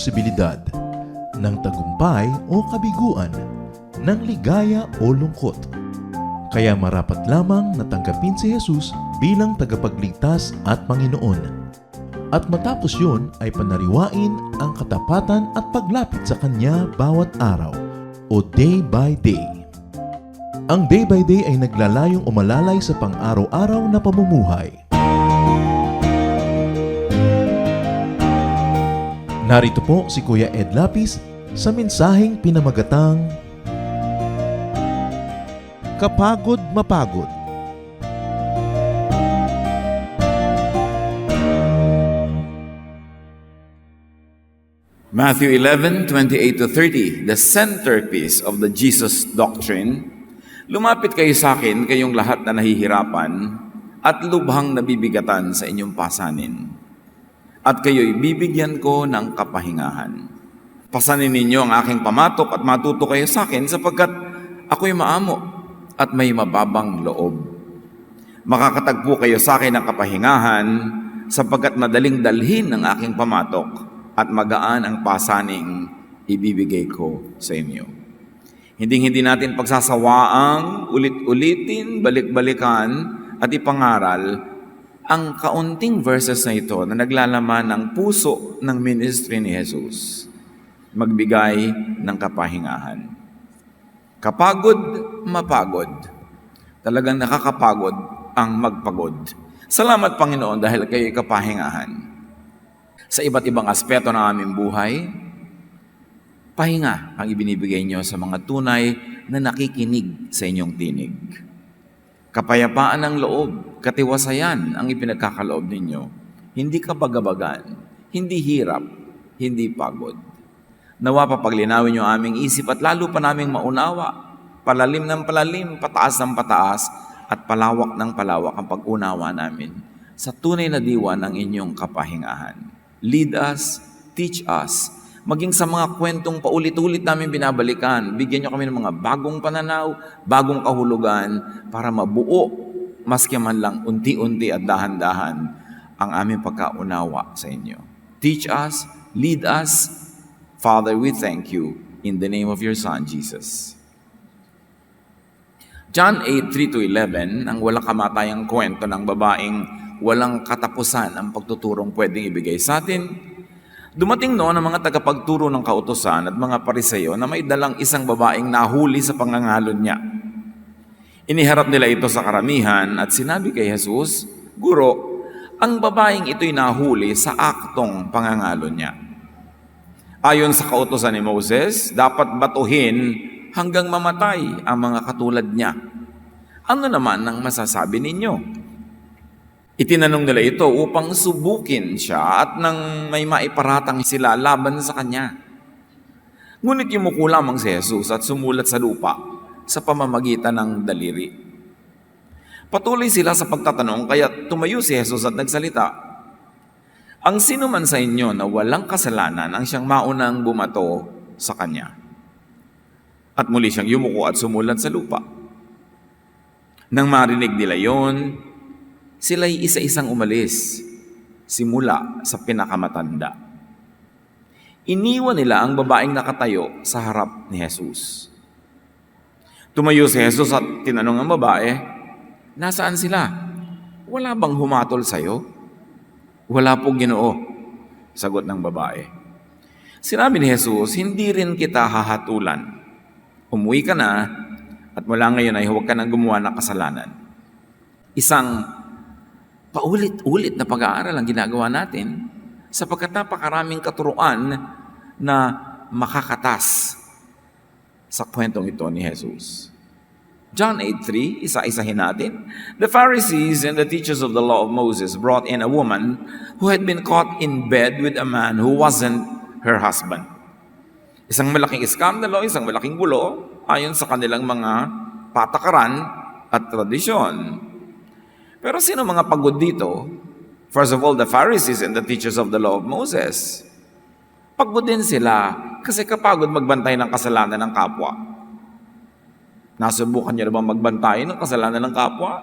posibilidad ng tagumpay o kabiguan, ng ligaya o lungkot. Kaya marapat lamang natanggapin si Jesus bilang tagapagligtas at Panginoon. At matapos yun ay panariwain ang katapatan at paglapit sa Kanya bawat araw o day by day. Ang day by day ay naglalayong umalalay sa pang-araw-araw na pamumuhay. Narito po si Kuya Ed Lapis sa mensaheng pinamagatang Kapagod Mapagod. Matthew 11:28-30, the centerpiece of the Jesus doctrine. Lumapit kayo sa akin, kayong lahat na nahihirapan at lubhang nabibigatan sa inyong pasanin, at kayo'y bibigyan ko ng kapahingahan. Pasanin ninyo ang aking pamatok at matuto kayo sa akin, sapagkat ako'y maamo at may mababang loob. Makakatagpo kayo sa akin ng kapahingahan, sapagkat madaling dalhin ang aking pamatok at magaan ang pasaning ibibigay ko sa inyo. Hindi natin pagsasawaang ulit-ulitin, balik-balikan at ipangaral ang kaunting verses na ito na naglalaman ng puso ng ministry ni Jesus. Magbigay ng kapahingahan. Kapagod, mapagod. Talagang nakakapagod ang magpagod. Salamat, Panginoon, dahil kayo'y kapahingahan. Sa iba't ibang aspeto ng aming buhay, pahinga ang ibinibigay niyo sa mga tunay na nakikinig sa inyong tinig. Kapayapaan ng loob, katiwasayan ang ipinagkakaloob ninyo. Hindi kabagabagan, hindi hirap, hindi pagod. Nawa papaglinawin niyo aming isip at lalo pa naming maunawa, palalim ng palalim, pataas ng pataas, at palawak ng palawak ang pag-unawa namin sa tunay na diwa ng inyong kapahingahan. Lead us, teach us, maging sa mga kwentong paulit-ulit namin binabalikan, bigyan niyo kami ng mga bagong pananaw, bagong kahulugan, para mabuo, maski man lang unti-unti at dahan-dahan, ang aming pagkaunawa sa inyo. Teach us, lead us. Father, we thank you in the name of your Son, Jesus. John 8:3-11, ang walang kamatayang kwento ng babaeng walang katapusan ang pagtuturong pwedeng ibigay sa atin. Dumating noon ang mga tagapagturo ng kautusan at mga Pariseo na may dalang isang babaeng nahuli sa pangangalon niya. Iniharap nila ito sa karamihan at sinabi kay Jesus, Guro, ang babaeng ito'y nahuli sa aktong pangangalon niya. Ayon sa kautusan ni Moses, dapat batuhin hanggang mamatay ang mga katulad niya. Ano naman ang masasabi ninyo? Itinanong nila ito upang subukin siya at nang may maiparatang sila laban sa kanya. Ngunit yumuko lamang si Jesus at sumulat sa lupa sa pamamagitan ng daliri. Patuloy sila sa pagtatanong, kaya tumayo si Jesus at nagsalita. Ang sino man sa inyo na walang kasalanan ang siyang maunang bumato sa kanya. At muli siyang yumuko at sumulat sa lupa. Nang marinig nila yon, sila'y isa-isang umalis, simula sa pinakamatanda. Iniwan nila ang babaeng nakatayo sa harap ni Jesus. Tumayo si Jesus at tinanong ang babae, nasaan sila? Wala bang humatol sa'yo? Wala po, Ginoo, sagot ng babae. Sinabi ni Jesus, hindi rin kita hahatulan. Umuwi ka na at mula ngayon ay huwag ka nang gumawa ng kasalanan. Isang paulit-ulit na pag-aaral ang ginagawa natin sapagkat napakaraming katuruan na makakatas sa kwentong ito ni Jesus. John 8:3, isa-isahin natin. The Pharisees and the teachers of the law of Moses brought in a woman who had been caught in bed with a man who wasn't her husband. Isang malaking iskandalo, isang malaking gulo ayon sa kanilang mga patakaran at tradisyon. Pero sino mga pagod dito? First of all, the Pharisees and the teachers of the law of Moses. Pagod din sila kasi kapagod magbantay ng kasalanan ng kapwa. Nasubukan niyo na ba magbantay ng kasalanan ng kapwa?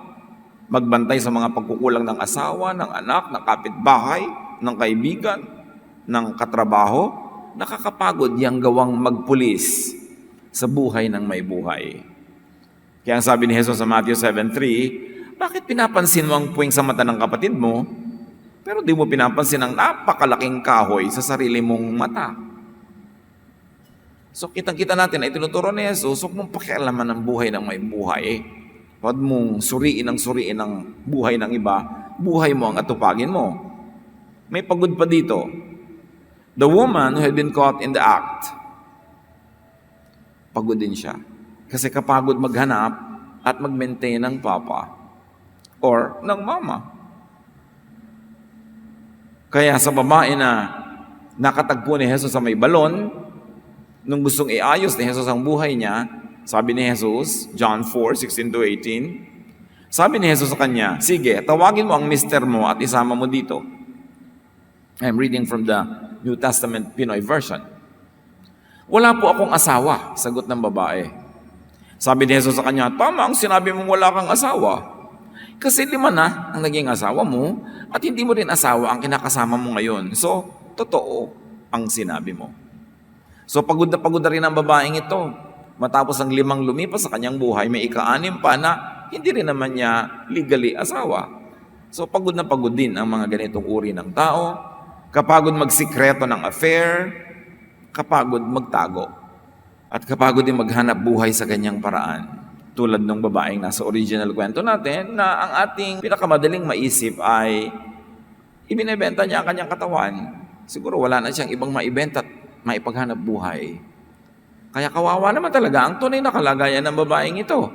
Magbantay sa mga pagkukulang ng asawa, ng anak, ng kapitbahay, ng kaibigan, ng katrabaho? nakakapagod yung gawang magpulis sa buhay ng may buhay. Kaya ang sabi ni Jesus sa Matthew 7:3, bakit pinapansin mo ang puwing sa mata ng kapatid mo, pero di mo pinapansin ang napakalaking kahoy sa sarili mong mata? So kitang-kita natin na itinuturo ni Jesus, huwag mong pakialaman ang buhay ng may buhay. Huwag mong suriin ang buhay ng iba, buhay mo ang atupagin mo. May pagod pa dito. The woman who had been caught in the act, pagod din siya. Kasi kapagod maghanap at mag-maintain ng papa or ng mama. Kaya sa babae na nakatagpo ni Jesus sa may balon, nung gustong iayos ni Jesus ang buhay niya, sabi ni Jesus, John 4:16-18, sabi ni Jesus sa kanya, sige, tawagin mo ang mister mo at isama mo dito. I'm reading from the New Testament Pinoy version. Wala po akong asawa, sagot ng babae. Sabi ni Jesus sa kanya, tama ang sinabi mong wala kang asawa. Kasi 5 na ang naging asawa mo at hindi mo rin asawa ang kinakasama mo ngayon. So, totoo ang sinabi mo. So, pagod na rin ang babaeng ito. Matapos ang 5 lumipas sa kanyang buhay, may ika-6 pa na hindi rin naman niya legally asawa. So, pagod na pagod din ang mga ganitong uri ng tao. Kapagod magsikreto ng affair, kapagod magtago, at kapagod din maghanap buhay sa ganyang paraan. Tulad ng babaeng nasa original kwento natin na ang ating pinakamadaling maisip ay ibinebenta niya ang kanyang katawan. Siguro wala na siyang ibang maibenta at maipaghanap buhay. Kaya kawawa naman talaga ang tunay na kalagayan ng babaeng ito.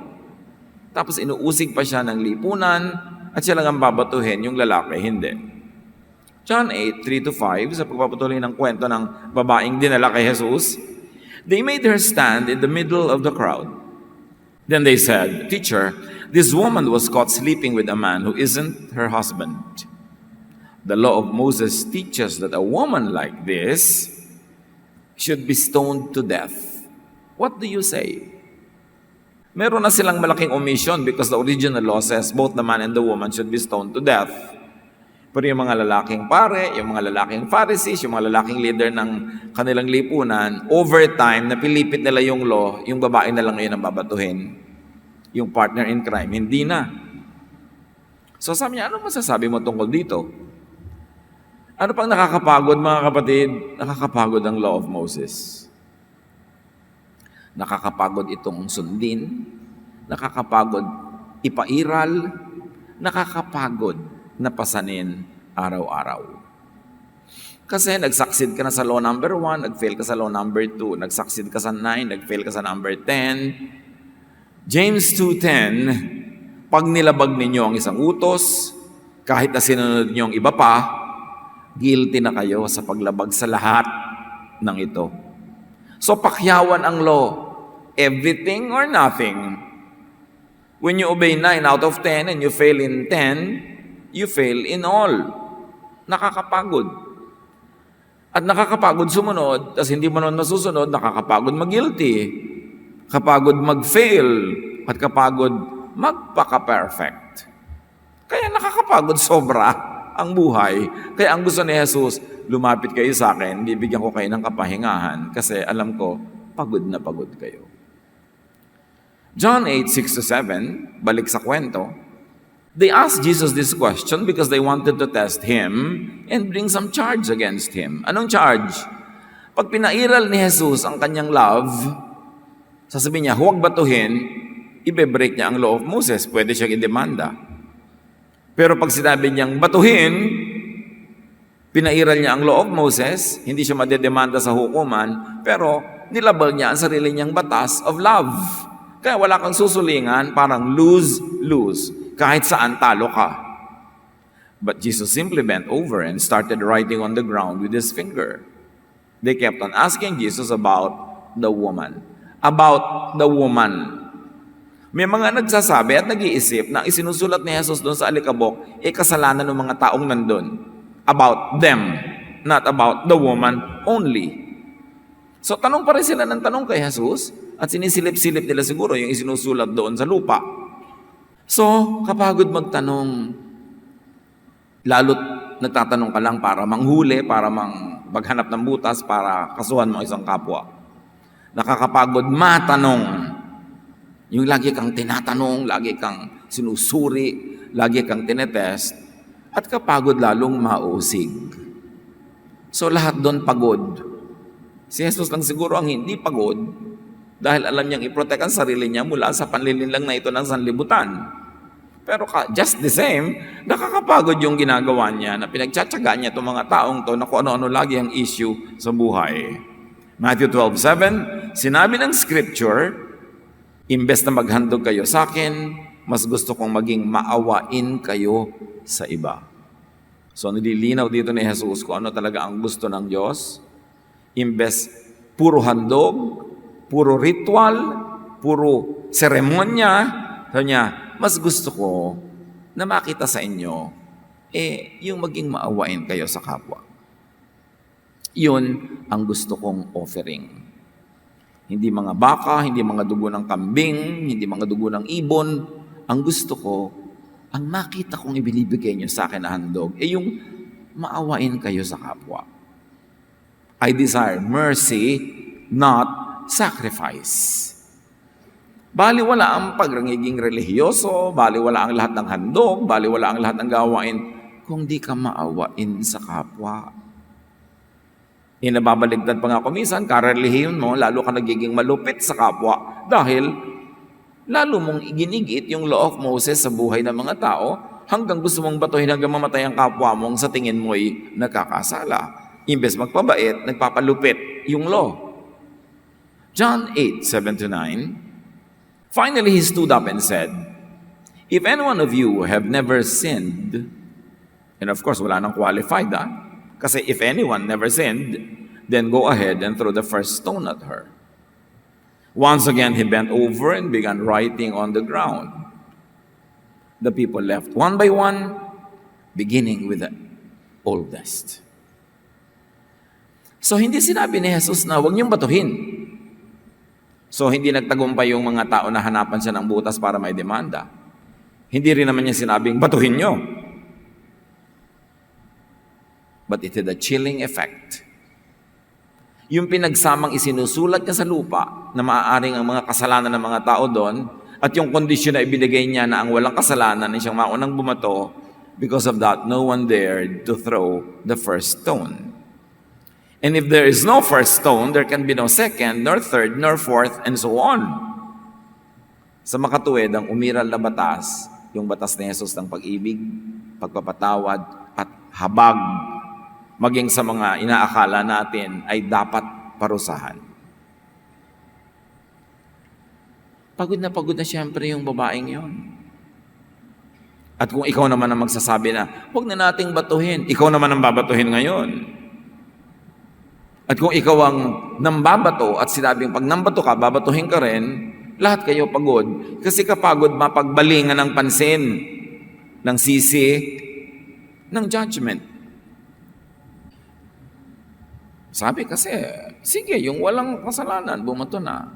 Tapos inuusig pa siya ng lipunan at siya lang ang babatuhin, yung lalaki hindi. John 8:3-5, sa pagpapatuloy ng kwento ng babaeng dinala kay Jesus, they made her stand in the middle of the crowd. Then they said, Teacher, this woman was caught sleeping with a man who isn't her husband. The law of Moses teaches that a woman like this should be stoned to death. What do you say? Meron na silang malaking omission because the original law says both the man and the woman should be stoned to death. Pero yung mga lalaking pare, yung mga lalaking Pharisees, yung mga lalaking leader ng kanilang lipunan, over time, napilipit nila yung law, yung babae na lang ngayon ang babatuhin. Yung partner in crime, hindi na. So sabi niya, ano masasabi mo tungkol dito? Ano pang nakakapagod mga kapatid? Nakakapagod ang law of Moses. Nakakapagod itong sundin, nakakapagod ipairal, nakakapagod na pasanin araw-araw. Kasi nag-succeed ka na sa law number 1, nag-fail ka sa law number 2, nag-succeed ka sa 9, nag-fail ka sa number 10. James 2:10, pag nilabag ninyo ang isang utos, kahit na sinunod niyo ang iba pa, guilty na kayo sa paglabag sa lahat ng ito. So pakyawan ang law, everything or nothing. When you obey 9 out of 10 and you fail in 10, you fail in all. Nakakapagod. At nakakapagod sumunod, tas hindi mo naman masusunod, nakakapagod mag-guilty. Kapagod mag-fail, at kapagod magpaka-perfect. Kaya nakakapagod sobra ang buhay. Kaya ang gusto ni Jesus, lumapit kayo sa akin, bibigyan ko kayo ng kapahingahan kasi alam ko, pagod na pagod kayo. John 8:6-7, balik sa kwento, they asked Jesus this question because they wanted to test Him and bring some charge against Him. Anong charge? Pag pinairal ni Jesus ang kanyang love, sasabihin niya, huwag batuhin, ibe-break niya ang law of Moses, pwede siyang idemanda. Pero pag sinabi niyang batuhin, pinairal niya ang law of Moses, hindi siya madedemanda sa hukuman, pero nilabag niya ang sarili niyang batas of love. Kaya wala kang susulingan, parang lose-lose. Kahit saan talo ka. But Jesus simply bent over and started writing on the ground with his finger. They kept on asking Jesus about the woman. About the woman. May mga nagsasabi at nag-iisip na isinusulat ni Jesus doon sa alikabok, kasalanan ng mga taong nandun. About them, not about the woman only. So tanong pa rin sila ng tanong kay Jesus at sinisilip-silip nila siguro yung isinusulat doon sa lupa. So, kapagod magtanong, lalo't nagtatanong ka lang para manghuli, para paghanap ng butas para kasuhan mo isang kapwa. Nakakapagod matanong. Yung lagi kang tinatanong, lagi kang sinusuri, lagi kang tinetest, at kapagod lalong mausig. So lahat doon pagod. Si Jesus lang siguro ang hindi pagod dahil alam niyang i-protect ang sarili niya mula sa panlilinlang na ito ng sanlibutan. Pero just the same, nakakapagod yung ginagawa niya na pinagtsatsagaan niya itong mga taong to na kung ano-ano lagi ang issue sa buhay. Matthew 12:7, sinabi ng scripture, imbes na maghandog kayo sa akin, mas gusto kong maging maawain kayo sa iba. So nililinaw dito ni Jesus kung ano talaga ang gusto ng Diyos. Imbes puro handog, puro ritual, puro seremonya, sabi niya, mas gusto ko na makita sa inyo, yung maging maawain kayo sa kapwa. Yun ang gusto kong offering. Hindi mga baka, hindi mga dugo ng kambing, hindi mga dugo ng ibon. Ang gusto ko, ang makita kong ibinibigay niyo sa akin na handog, yung maawain kayo sa kapwa. I desire mercy, not sacrifice. Baliwala ang pagrangiging relihiyoso, baliwala ang lahat ng handog, baliwala ang lahat ng gawain, kung di ka maawain sa kapwa. Nababaligtad pa nga kumisan, karelihiyon mo, lalo ka nagiging malupit sa kapwa dahil lalo mong iginigit yung law of Moses sa buhay ng mga tao hanggang gusto mong batuhin hanggang mamatay ang kapwa mong sa tingin mo'y nagkakasala. Imbes magpabait, nagpapalupit yung law. John 8:7-9, finally he stood up and said, if any one of you have never sinned, and of course wala nang qualified kasi if anyone never sinned, then go ahead and throw the first stone at her. Once again, he bent over and began writing on the ground. The people left one by one, beginning with the oldest. So, hindi sinabi ni Jesus na huwag niyong batuhin. So, hindi nagtagumpay yung mga tao na hanapan siya ng butas para may demanda. Hindi rin naman niya sinabing, batuhin niyo. But it had a chilling effect. Yung pinagsamang isinusulat niya sa lupa na maaaring ang mga kasalanan ng mga tao doon at yung kondisyon na ibinigay niya na ang walang kasalanan ay siyang maunang bumato, because of that, no one dared to throw the first stone. And if there is no first stone, there can be no second, nor third, nor fourth, and so on. Sa makatuwid, ang umiral na batas, yung batas ni Jesus ng pag-ibig, pagpapatawad, at habag, maging sa mga inaakala natin ay dapat parusahan. Pagod na siyempre yung babaeng yon. At kung ikaw naman ang magsasabi na, huwag na nating batuhin, ikaw naman ang babatuhin ngayon. At kung ikaw ang nambabato at sinabing pag nambato ka, babatuhin ka rin, lahat kayo pagod. Kasi kapagod mapagbalingan ng pansin, ng sisi, ng judgment. Sabi kasi, sige, yung walang kasalanan, bumato na.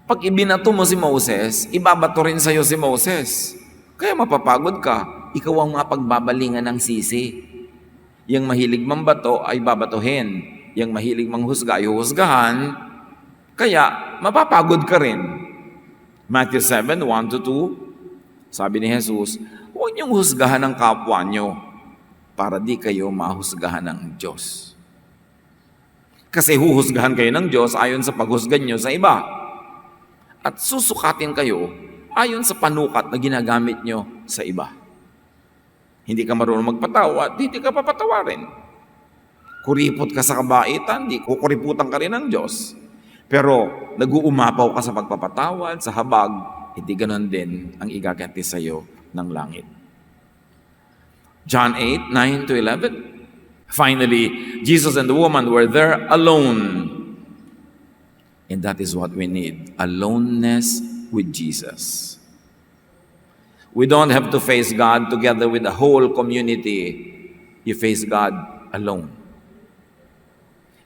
Pag ibinato mo si Moses, ibabato rin sa'yo si Moses. Kaya mapapagod ka, ikaw ang mapagbabalingan ng sisi. Yung mahilig mambato ay babatuhin. Yung mahilig manghusga ay huhusgahan. Kaya mapapagod ka rin. Matthew 7:1-2, sabi ni Jesus, huwag niyong husgahan ang kapwa niyo para di kayo mahusgahan ng Diyos. Kasi huhusgahan kayo ng Diyos ayon sa paghusgan niyo sa iba. At susukatin kayo ayon sa panukat na ginagamit niyo sa iba. Hindi ka marunong magpatawad, hindi ka papatawarin. Kuripot ka sa kabaitan, di kukuriputan ka rin ng Diyos. Pero nag-uumapaw ka sa pagpapatawad, sa habag, hindi ganon din ang igaganti sa iyo ng langit. John 8:9-11. Finally, Jesus and the woman were there alone. And that is what we need, aloneness with Jesus. We don't have to face God together with the whole community. You face God alone.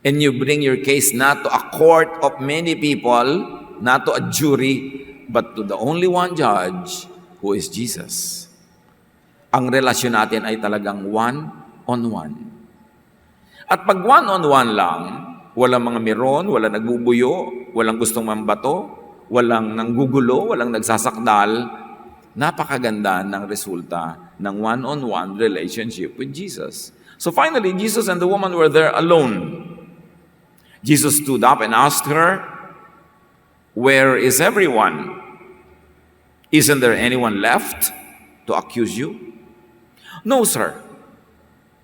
And you bring your case not to a court of many people, not to a jury, but to the only one judge, who is Jesus. Ang relasyon natin ay talagang one-on-one. At pag one-on-one lang, walang mga miron, walang nagbubuyo, walang gustong mambato, walang nanggugulo, walang nagsasakdal, napakaganda ng resulta ng one-on-one relationship with Jesus. So finally, Jesus and the woman were there alone. Jesus stood up and asked her, "Where is everyone? Isn't there anyone left to accuse you?" "No, sir,"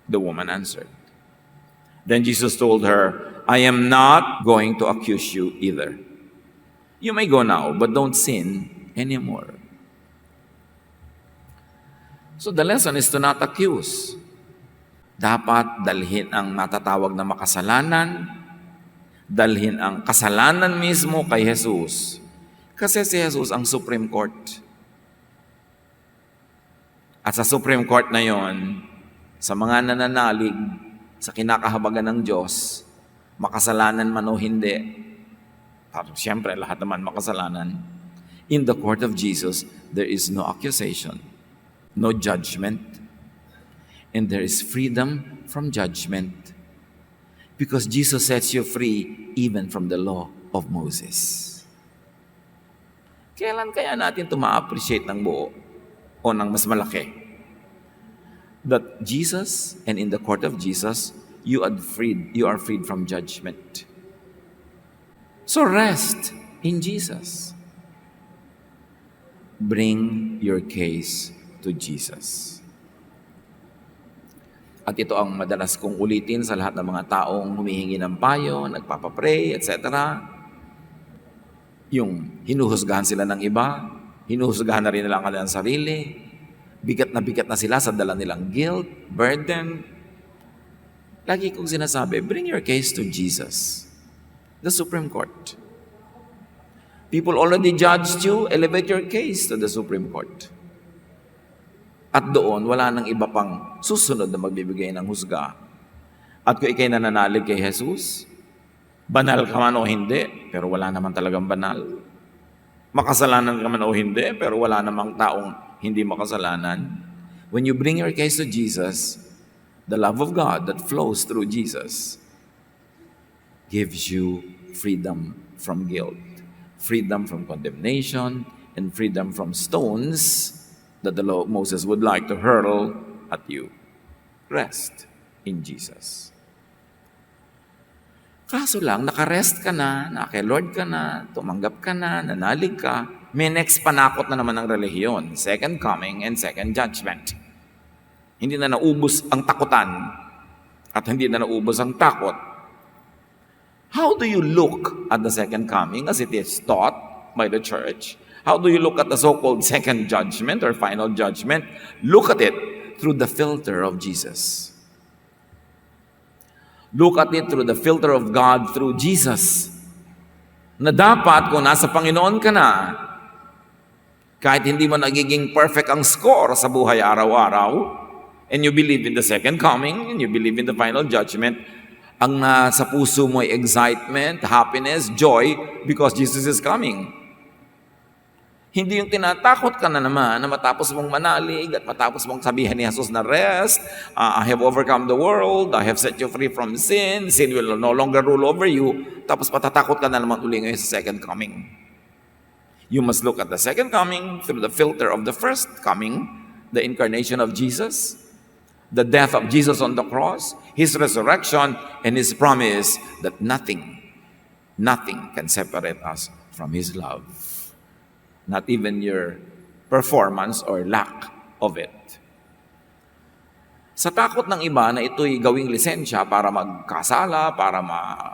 the woman answered. Then Jesus told her, "I am not going to accuse you either. You may go now, but don't sin anymore." So the lesson is to not accuse. Dapat dalhin ang natatawag na makasalanan, dalhin ang kasalanan mismo kay Jesus. Kasi si Jesus ang Supreme Court. At sa Supreme Court na yon, sa mga nananalig, sa kinakahabagan ng Diyos, makasalanan man o hindi, siyempre lahat naman makasalanan, in the court of Jesus, there is no accusation, no judgment, and there is freedom from judgment. Because Jesus sets you free even from the law of Moses. Kailan kaya natin ito ma-appreciate ng buo o ng mas malaki? That Jesus, and in the court of Jesus, you are freed from judgment. So rest in Jesus. Bring your case to Jesus. At ito ang madalas kong ulitin sa lahat ng mga taong humihingi ng payo, nagpapapray, etc. Yung hinuhusgahan sila ng iba, hinuhusgahan na rin nila ang kanilang sarili, bigat na sila sa dala nilang guilt, burden. Lagi kong sinasabi, bring your case to Jesus, the Supreme Court. People already judged you, elevate your case to the Supreme Court. At doon, wala nang iba pang susunod na magbibigay ng husga. At kung ikay nananalig kay Jesus, banal ka man o hindi, pero wala naman talagang banal. Makasalanan ka man o hindi, pero wala namang taong hindi makasalanan. When you bring your case to Jesus, the love of God that flows through Jesus gives you freedom from guilt, freedom from condemnation, and freedom from stones that the law of Moses would like to hurl at you. Rest in Jesus. Kaso lang, nakarest ka na, naka-Lord ka na, tumanggap ka na, nanalig ka, may next panakot na naman ng relihiyon, second coming and second judgment. Hindi na naubos ang takutan at hindi na naubos ang takot. How do you look at the second coming as it is taught by the church? How do you look at the so-called second judgment or final judgment? Look at it through the filter of Jesus. Look at it through the filter of God through Jesus. Na dapat kung nasa Panginoon ka na, kahit hindi mo nagiging perfect ang score sa buhay araw-araw, and you believe in the second coming, and you believe in the final judgment, ang nasa puso mo ay excitement, happiness, joy, because Jesus is coming. Hindi yung tinatakot ka na naman na matapos mong manalig at matapos mong sabihan ni Jesus na rest, I have overcome the world, I have set you free from sin, sin will no longer rule over you, tapos matatakot ka na naman uli ngayon sa second coming. You must look at the second coming through the filter of the first coming, the incarnation of Jesus, the death of Jesus on the cross, His resurrection, and His promise that nothing can separate us from His love. Not even your performance or lack of it. Sa takot ng iba na ito'y gawing lisensya para magkasala, para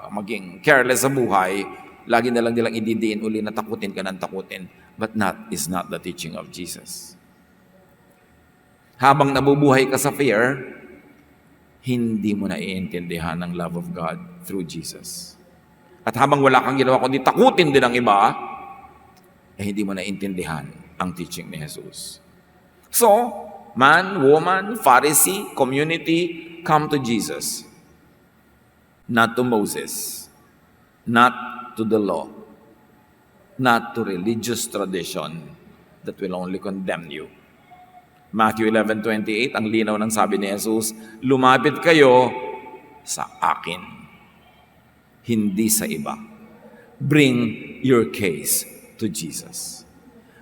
maging careless sa buhay, lagi na lang nilang ididiin uli na takutin ka ng takutin. But is not the teaching of Jesus. Habang nabubuhay ka sa fear, hindi mo na iintindihan ang love of God through Jesus. At habang wala kang ginawa kundi takutin din ang iba, hindi mo naintindihan ang teaching ni Jesus. So, man, woman, Pharisee, community, come to Jesus. Not to Moses. Not to the law. Not to religious tradition that will only condemn you. Matthew 11:28, ang linaw ng sabi ni Jesus, lumapit kayo sa akin, hindi sa iba. Bring your case to Jesus.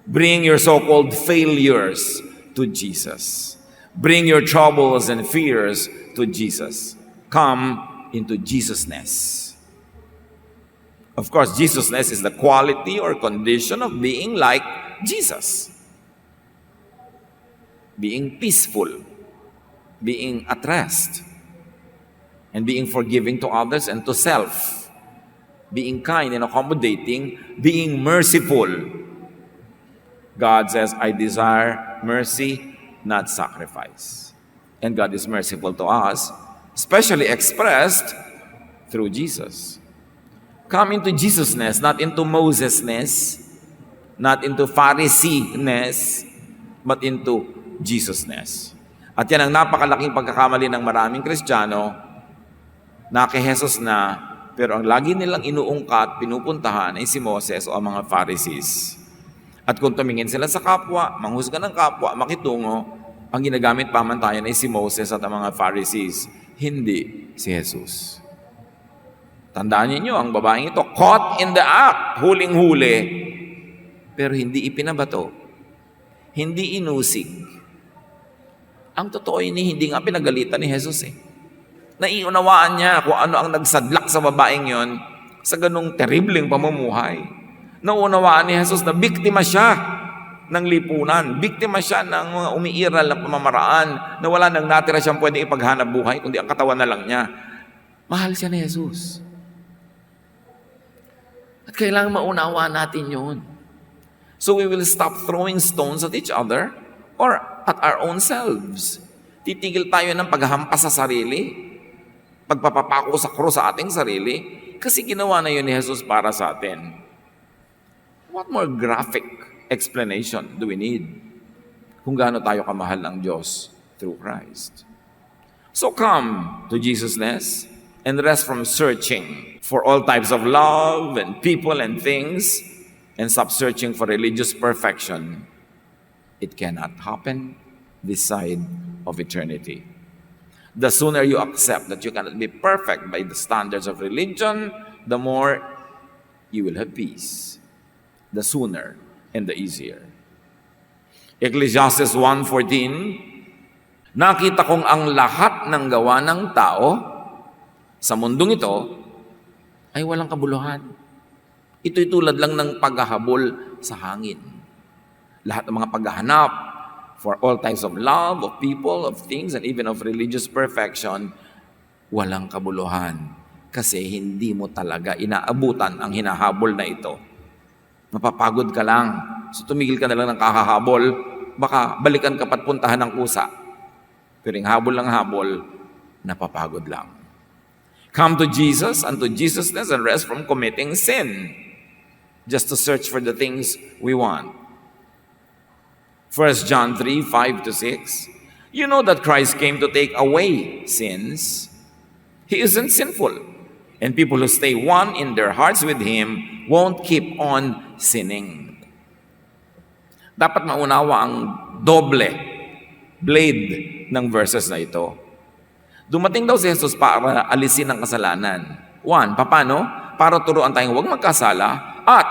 Bring your so-called failures to Jesus. Bring your troubles and fears to Jesus. Come into Jesusness. Of course, Jesusness is the quality or condition of being like Jesus. Being peaceful, being at rest, and being forgiving to others and to self. Being kind and accommodating, being merciful. God says, I desire mercy, not sacrifice. And God is merciful to us, especially expressed through Jesus. Come into Jesusness, not into Mosesness, not into Pharisee-ness, but into Jesusness. At yan ang napakalaking pagkakamali ng maraming Kristiyano na kay Jesus na, pero ang lagi nilang inuungkat, pinupuntahan ay si Moses o ang mga Pharisees. At kung tumingin sila sa kapwa, manghusga ng kapwa, makitungo, ang ginagamit pamantayan ay si Moses at ang mga Pharisees, hindi si Jesus. Tandaan niyo, ang babaeng ito, caught in the act, huling-huli, pero hindi ipinabato, hindi inusig. Ang totoo hindi nga pinagalitan ni Jesus eh. Naiunawaan niya kung ano ang nagsadlak sa babaeng yon sa ganung terribleng pamumuhay. Naunawaan ni Jesus na biktima siya ng lipunan, biktima siya ng mga umiiral na pamamaraan na wala nang natira siyang pwedeng ipaghanap buhay, kundi ang katawan na lang niya. Mahal siya ni Jesus. At kailangan maunawaan natin yun. So we will stop throwing stones at each other or at our own selves. Titigil tayo ng paghahampas sa sarili, pagpapapako sa krus sa ating sarili, kasi ginawa na yun ni Jesus para sa atin. What more graphic explanation do we need kung gaano tayo kamahal ng Diyos through Christ? So come to Jesusness and rest from searching for all types of love and people and things and stop searching for religious perfection. It cannot happen this side of eternity. The sooner you accept that you cannot be perfect by the standards of religion, the more you will have peace. The sooner and the easier. Ecclesiastes 1:14, nakita kong ang lahat ng gawa ng tao sa mundong ito ay walang kabuluhan. Ito'y tulad lang ng paghahabol sa hangin. Lahat ng mga paghahanap for all types of love, of people, of things, and even of religious perfection, walang kabuluhan. Kasi hindi mo talaga inaabutan ang hinahabol na ito. Mapapagod ka lang. So tumigil ka na lang ng kakahabol, baka balikan ka pat puntahan ng kusa. Pero yung habol lang habol, napapagod lang. Come to Jesus and to Jesusness and rest from committing sin. Just to search for the things we want. 1 John 3:5-6. You know that Christ came to take away sins. He isn't sinful. And people who stay one in their hearts with Him won't keep on sinning. Dapat maunawa ang doble blade ng verses na ito. Dumating daw si Jesus para alisin ang kasalanan. One, paano? Para turuan tayong huwag magkasala at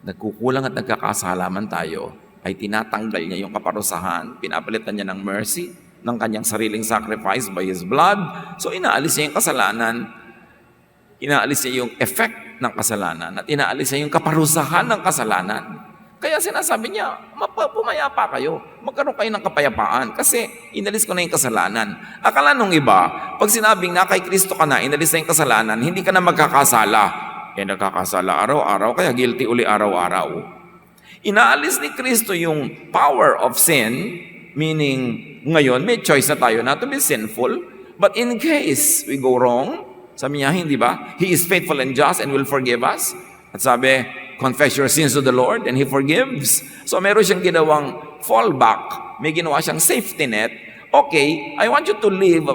nagkukulang at nagkakasala man tayo, ay tinatanggal niya yung kaparusahan, pinapalitan niya ng mercy, ng kanyang sariling sacrifice by His blood. So inaalis niya yung kasalanan, inaalis niya yung effect ng kasalanan, at inaalis niya yung kaparusahan ng kasalanan. Kaya sinasabi niya, pumayapa kayo, magkaroon kayo ng kapayapaan, kasi inalis ko na yung kasalanan. Akala nung iba, pag sinabing na kay Kristo ka na, inalis na yung kasalanan, hindi ka na magkakasala. Nagkakasala araw-araw, kaya guilty uli araw-araw. Inaalis ni Kristo yung power of sin, meaning ngayon may choice na tayo not to be sinful, but in case we go wrong, sabi niya, hindi ba? He is faithful and just and will forgive us. At sabi, confess your sins to the Lord and He forgives. So meron siyang ginawang fallback, may ginawa siyang safety net. Okay, I want you to live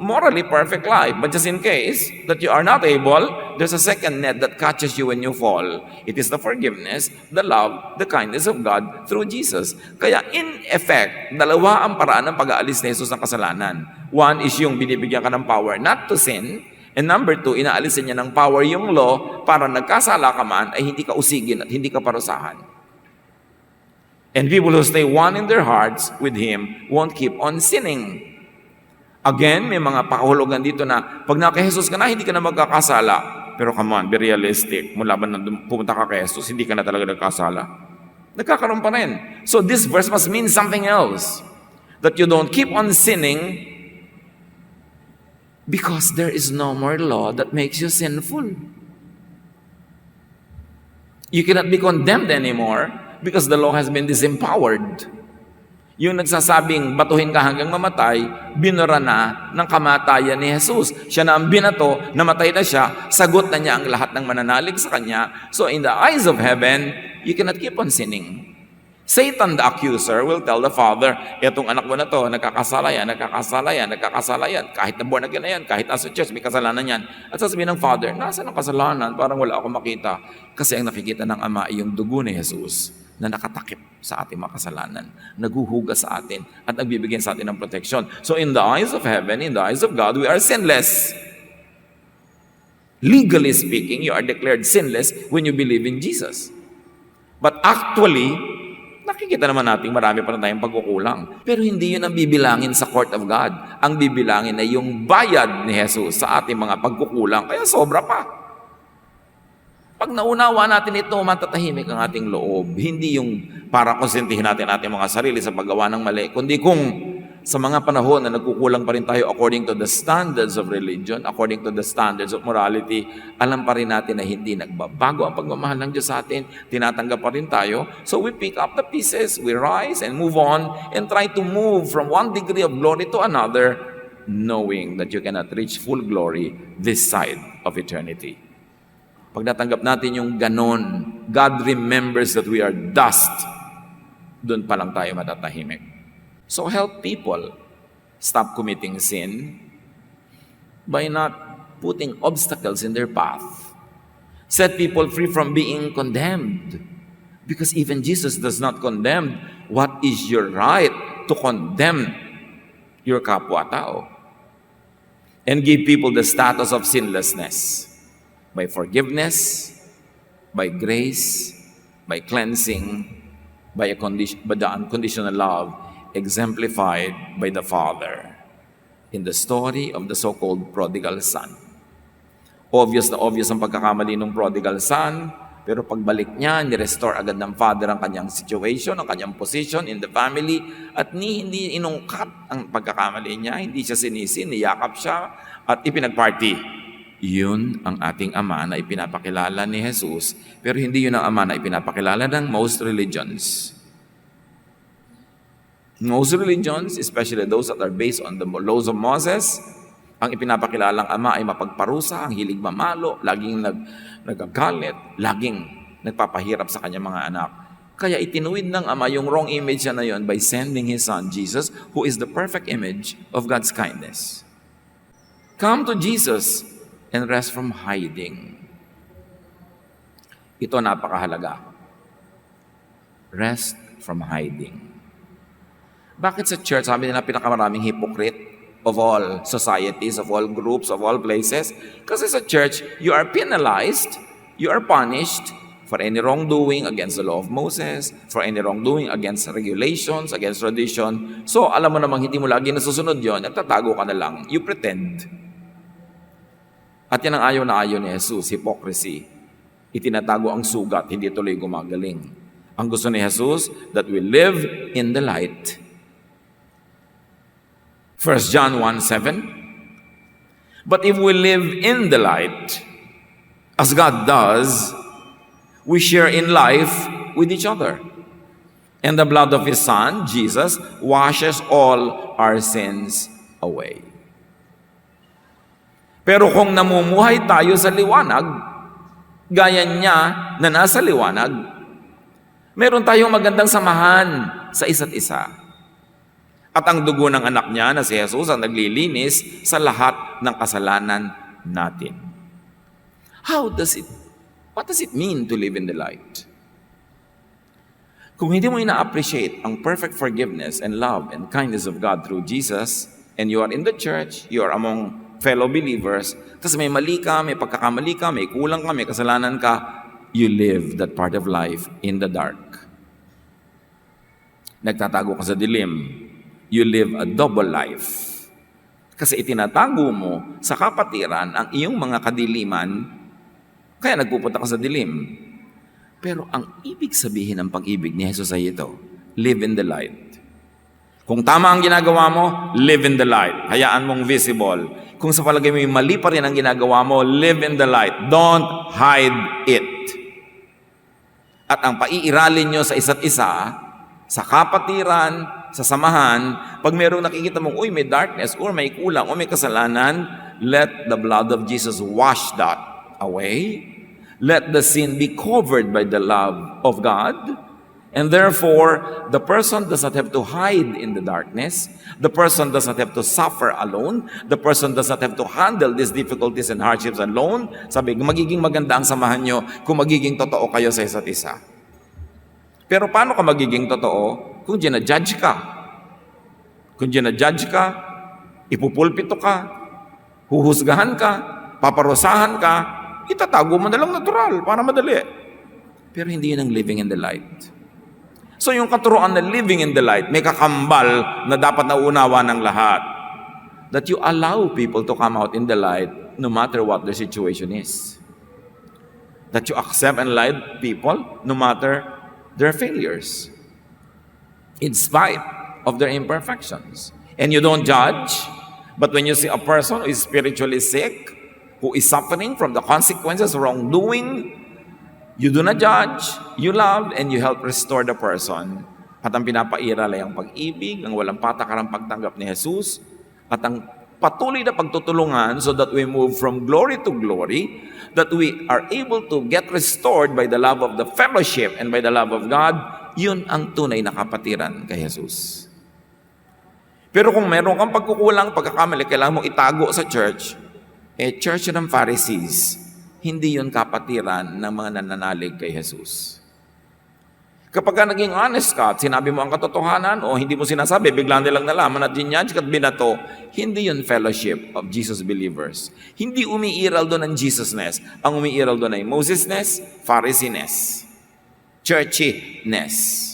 morally perfect life. But just in case that you are not able, there's a second net that catches you when you fall. It is the forgiveness, the love, the kindness of God through Jesus. Kaya in effect, dalawa ang paraan ng pag-aalis ni Jesus ng kasalanan. One is yung binibigyan ka ng power not to sin, and number two, inaalisin niya ng power yung law para nagkasala ka man ay hindi ka usigin at hindi ka parusahan. And people who stay one in their hearts with Him won't keep on sinning. Again, may mga pakahulugan dito na pag naka-Jesus ka na, hindi ka na magkakasala. Pero come on, be realistic. Mula ba na pumunta ka kay Jesus, hindi ka na talaga nagkasala. Nagkakaroon pa rin. So this verse must mean something else. That you don't keep on sinning because there is no more law that makes you sinful. You cannot be condemned anymore because the law has been disempowered. Yung nagsasabing batuhin ka hanggang mamatay, binura na ng kamatayan ni Jesus. Siya na ang binato, namatay na siya, sagot na niya ang lahat ng mananalig sa kanya. So in the eyes of heaven, you cannot keep on sinning. Satan, the accuser, will tell the father, etong anak mo na to, nagkakasala yan. Kahit na born again na yan, kahit nasa church, may kasalanan yan. At sasabihin ng father, nasaan ang kasalanan? Parang wala akong makita. Kasi ang nakikita ng ama ay yung dugo ni Jesus na nakatakip sa ating mga kasalanan, naguhugas sa atin, at nagbibigay sa atin ng protection. So in the eyes of heaven, in the eyes of God, we are sinless. Legally speaking, you are declared sinless when you believe in Jesus. But actually, nakikita naman natin marami pa na tayong pagkukulang. Pero hindi yun ang bibilangin sa court of God. Ang bibilangin ay yung bayad ni Jesus sa ating mga pagkukulang. Kaya sobra pa. Pag naunawa natin ito, matatahimik ang ating loob. Hindi yung para konsentihin natin ating mga sarili sa paggawa ng mali, kundi kung sa mga panahon na nagkukulang pa rin tayo according to the standards of religion, according to the standards of morality, alam pa rin natin na hindi nagbabago ang pagmamahal ng Diyos sa atin, tinatanggap pa rin tayo. So we pick up the pieces, we rise and move on and try to move from one degree of glory to another, knowing that you cannot reach full glory this side of eternity. Pag natanggap natin yung ganon, God remembers that we are dust, doon pa lang tayo matatahimik. So help people stop committing sin by not putting obstacles in their path. Set people free from being condemned. Because even Jesus does not condemn. What is your right to condemn your kapwa-tao? And give people the status of sinlessness. By forgiveness, by grace, by cleansing, by the unconditional love exemplified by the Father in the story of the so-called prodigal son. Obvious na obvious ang pagkakamali ng prodigal son, pero pagbalik niya, ni-restore agad ng Father ang kanyang situation, ang kanyang position in the family, at hindi inungkat ang pagkakamali niya, hindi siya sinisi, niyakap siya, at ipinagparty. Yun ang ating Ama na ipinapakilala ni Jesus, pero hindi yun ang Ama na ipinapakilala ng most religions. Most religions, especially those that are based on the laws of Moses, ang ipinapakilalang Ama ay mapagparusa, ang hilig mamalo, laging nagagalit, laging nagpapahirap sa kanyang mga anak. Kaya itinuwid ng Ama yung wrong image na yun by sending His Son, Jesus, who is the perfect image of God's kindness. Come to Jesus and rest from hiding. Ito napakahalaga. Rest from hiding. Bakit sa church, sabi nila pinakamaraming hypocrite of all societies, of all groups, of all places? Kasi sa church, you are penalized, you are punished for any wrongdoing against the law of Moses, for any wrongdoing against regulations, against tradition. So, alam mo namang hindi mo lagi nasusunod yon, nagtatago ka na lang. You pretend. At yan ang ayaw na ayaw ni Jesus, hypocrisy. Itinatago ang sugat, hindi tuloy gumagaling. Ang gusto ni Jesus, that we live in the light. 1 John 1:7. But if we live in the light, as God does, we share in life with each other. And the blood of His Son, Jesus, washes all our sins away. Pero kung namumuhay tayo sa liwanag, gaya niya na nasa liwanag, meron tayong magandang samahan sa isa't isa. At ang dugo ng anak niya na si Jesus ang naglilinis sa lahat ng kasalanan natin. What does it mean to live in the light? Kung hindi mo ina-appreciate ang perfect forgiveness and love and kindness of God through Jesus, and you are in the church, you are among fellow believers, tapos may mali ka, may pagkakamali ka, may kulang ka, may kasalanan ka, you live that part of life in the dark. Nagtatago ka sa dilim. You live a double life. Kasi itinatago mo sa kapatiran ang iyong mga kadiliman, kaya nagpupunta ka sa dilim. Pero ang ibig sabihin ng pag-ibig ni Jesus ay ito, live in the light. Kung tama ang ginagawa mo, live in the light. Hayaan mong visible. Kung sa palagay mo mali pa rin ang ginagawa mo, live in the light. Don't hide it. At ang paiiralin nyo sa isa't isa, sa kapatiran, sa samahan, pag mayroong nakikita mong, uy, may darkness, or may kulang, o may kasalanan, let the blood of Jesus wash that away. Let the sin be covered by the love of God. And therefore, the person does not have to hide in the darkness. The person does not have to suffer alone. The person does not have to handle these difficulties and hardships alone. Sabi, magiging maganda ang samahan nyo kung magiging totoo kayo sa isa't isa. Pero paano ka magiging totoo kung ginajudge ka? Kung ginajudge ka, ipupulpito ka, huhusgahan ka, paparusahan ka, itatago mo na lang natural para madali. Pero hindi yun ang living in the light. So yung katuruan na living in the light, may kakambal na dapat nauunawa ng lahat. That you allow people to come out in the light no matter what their situation is. That you accept and love people no matter their failures. In spite of their imperfections. And you don't judge, but when you see a person who is spiritually sick, who is suffering from the consequences of wrongdoing, you do not judge, you love, and you help restore the person. At ang pinapairal ay ang pag-ibig, ang walang patakarang pagtanggap ni Jesus, at ang patuloy na pagtutulungan so that we move from glory to glory, that we are able to get restored by the love of the fellowship and by the love of God. Yun ang tunay na kapatiran kay Jesus. Pero kung meron kang pagkukulang, pagkakamali, kailangan mong itago sa church, church ng Pharisees, hindi yun kapatiran ng mga nananalig kay Jesus. Kapag ka naging honest ka at sinabi mo ang katotohanan o hindi mo sinasabi, biglang nilang nalaman at ginyadge ka at binato, hindi yun fellowship of Jesus believers. Hindi umiiral doon ang Jesusness. Ang umiiral doon ay Mosesness, Pharisiness, churchiness.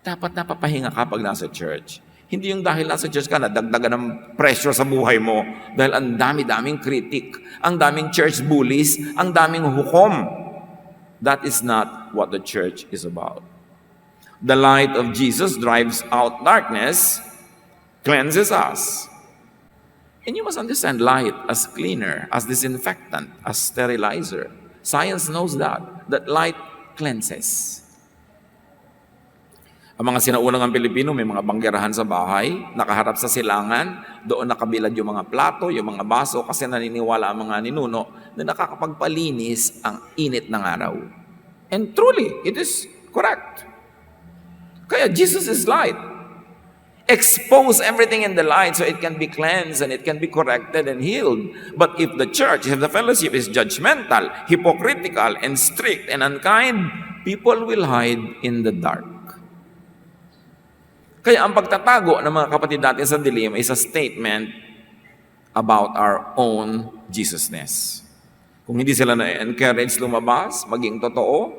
Dapat napapahinga ka pag nasa church. Hindi yung dahil nasa church ka, nadagdagan ng pressure sa buhay mo dahil ang dami-daming kritik, ang daming church bullies, ang daming hukom. That is not what the church is about. The light of Jesus drives out darkness, cleanses us. And you must understand light as cleaner, as disinfectant, as sterilizer. Science knows that light cleanses. Ang mga sinaunang ang Pilipino, may mga banggerahan sa bahay, nakaharap sa silangan, doon nakabilad yung mga plato, yung mga baso, kasi naniniwala ang mga ninuno na nakakapagpalinis ang init ng araw. And truly, it is correct. Kaya Jesus is light. Expose everything in the light so it can be cleansed and it can be corrected and healed. But if the church, if the fellowship is judgmental, hypocritical, and strict and unkind, people will hide in the dark. Kaya ang pagtatago ng mga kapatid natin sa dilim is a statement about our own Jesusness. Kung hindi sila na-encourage lumabas, maging totoo,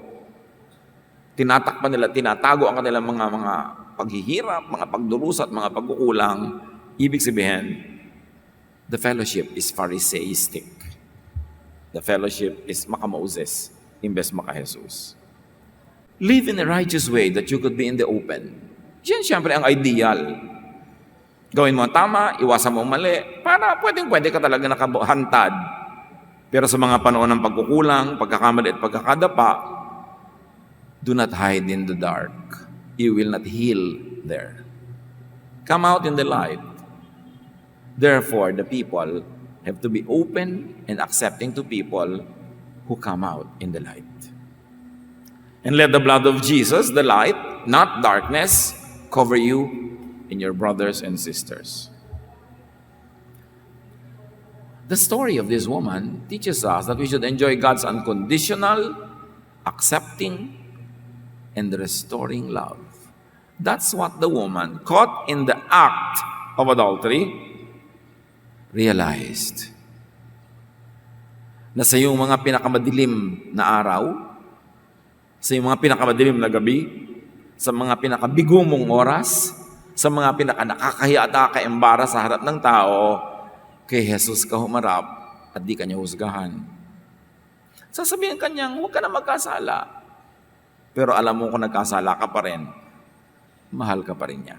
tinatakpan nila, tinatago ang kanilang mga paghihirap, mga pagdurusa at mga pagkukulang, ibig sabihin, the fellowship is Pharisaistic. The fellowship is maka-Moses, imbes maka-Jesus. Live in a righteous way that you could be in the open. Yan siyempre ang ideal. Gawin mo ang tama, iwasan mo ang mali, para pwede ka talaga nakahantad. Pero sa mga panahon ng pagkukulang, pagkakamali at pagkakadapa, do not hide in the dark. You will not heal there. Come out in the light. Therefore, the people have to be open and accepting to people who come out in the light. And let the blood of Jesus, the light, not darkness, cover you and your brothers and sisters. The story of this woman teaches us that we should enjoy God's unconditional, accepting, and restoring love. That's what the woman caught in the act of adultery realized. Na sa iyong mga pinakamadilim na araw, sa iyong mga pinakamadilim na gabi, sa mga pinakabigo mong oras, sa mga pinakanakakahiya at nakaka-embara sa harap ng tao, kay Jesus ka humarap at di kanya husgahan. Sasabihin kanyang, huwag ka na magkasala. Pero alam mo kung nagkasala ka pa rin, mahal ka pa rin niya.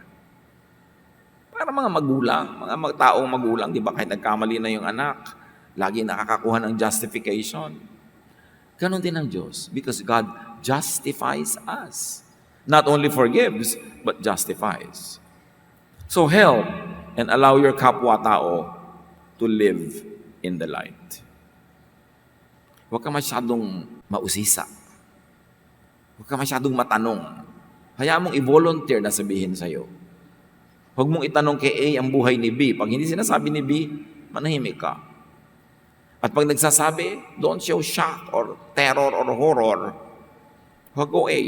Para mga magulang, mga taong magulang, di ba kahit nagkamali na yung anak, lagi nakakakuha ng justification. Ganon din ang Diyos because God justifies us. Not only forgives, but justifies. So help and allow your kapwa-tao to live in the light. Huwag ka masyadong mausisa. Huwag ka masyadong matanong. Hayaan mong i-volunteer na sabihin sa'yo. Huwag mong itanong kay A ang buhay ni B. Pag hindi sinasabi ni B, manahimik ka. At pag nagsasabi, don't show shock or terror or horror. Huwag o A.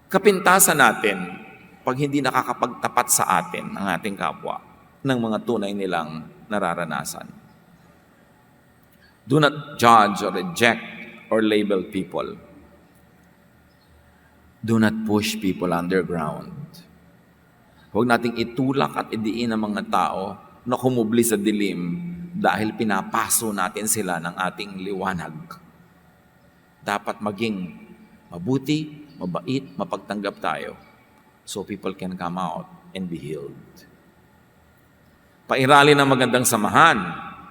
Kapintasan natin pag hindi nakakapagtapat sa atin ang ating kapwa ng mga tunay nilang nararanasan. Do not judge or reject or label people. Do not push people underground. Huwag nating itulak at idiin ang mga tao na kumubli sa dilim dahil pinapaso natin sila ng ating liwanag. Dapat maging mabuti, mabait, mapagtanggap tayo so people can come out and be healed. Pairali ng magandang samahan.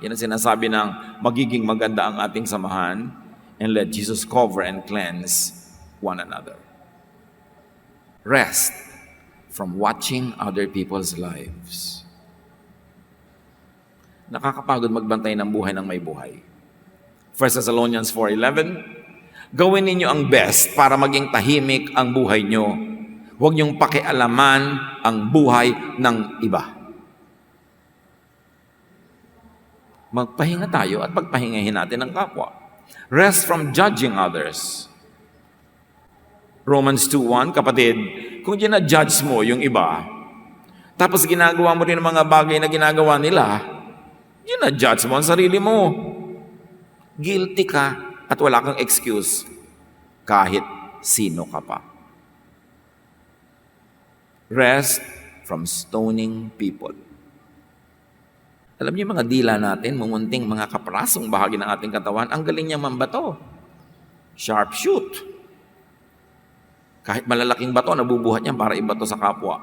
Yan ang sinasabi ng magiging maganda ang ating samahan and let Jesus cover and cleanse one another. Rest from watching other people's lives. Nakakapagod magbantay ng buhay ng may buhay. 1 Thessalonians 4:11, gawin ninyo ang best para maging tahimik ang buhay nyo. Huwag niyong pakialaman ang buhay ng iba. Magpahinga tayo at pagpahingahin natin ang kapwa. Rest from judging others. Romans 2:1, kapatid, kung ginajudge mo yung iba, tapos ginagawa mo rin ang mga bagay na ginagawa nila, ginajudge mo ang sarili mo. Guilty ka at wala kang excuse kahit sino ka pa. Rest from stoning people. Alam niyo mga dila natin, mumunting mga kaprasong bahagi ng ating katawan, ang galing niyang mambato. Sharp shoot. Kahit malalaking bato, nabubuhat niya para ibato sa kapwa.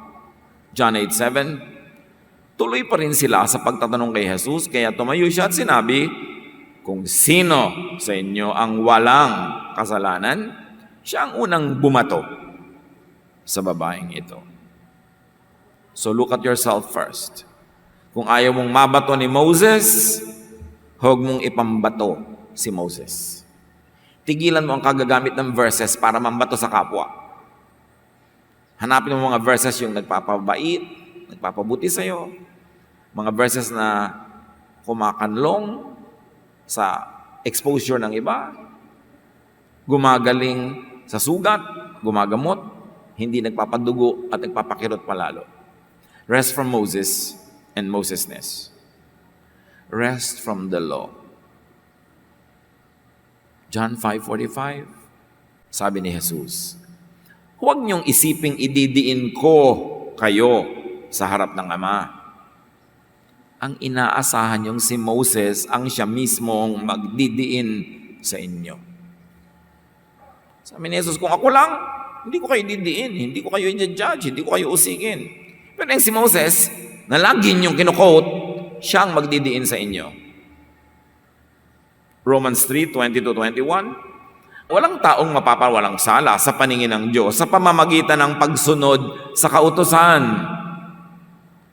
John 8:7, tuloy pa rin sila sa pagtatanong kay Jesus, kaya tumayo siya at sinabi, kung sino sa inyo ang walang kasalanan, siya ang unang bumato sa babaeng ito. So look at yourself first. Kung ayaw mong mabato ni Moses, huwag mong ipambato si Moses. Tigilan mo ang kagagamit ng verses para mambato sa kapwa. Hanapin mo mga verses yung nagpapabait, nagpapabuti sa'yo. Mga verses na kumakanlong sa exposure ng iba, gumagaling sa sugat, gumagamot, hindi nagpapadugo at nagpapakirot palalo. Rest from Moses and Mosesness. Rest from the law. John 5:45, sabi ni Jesus, huwag niyong isiping ididiin ko kayo sa harap ng Ama. Ang inaasahan niyong si Moses ang siya mismong magdidiin sa inyo. Sabi ni Jesus, kung ako lang, hindi ko kayo didiin, hindi ko kayo i-judge, hindi ko kayo usigin. Pero yung si Moses, na lagi niyong kinukote, siya ang magdidiin sa inyo. Romans 3:20-21, walang taong mapapawalang sala sa paningin ng Diyos sa pamamagitan ng pagsunod sa kautusan.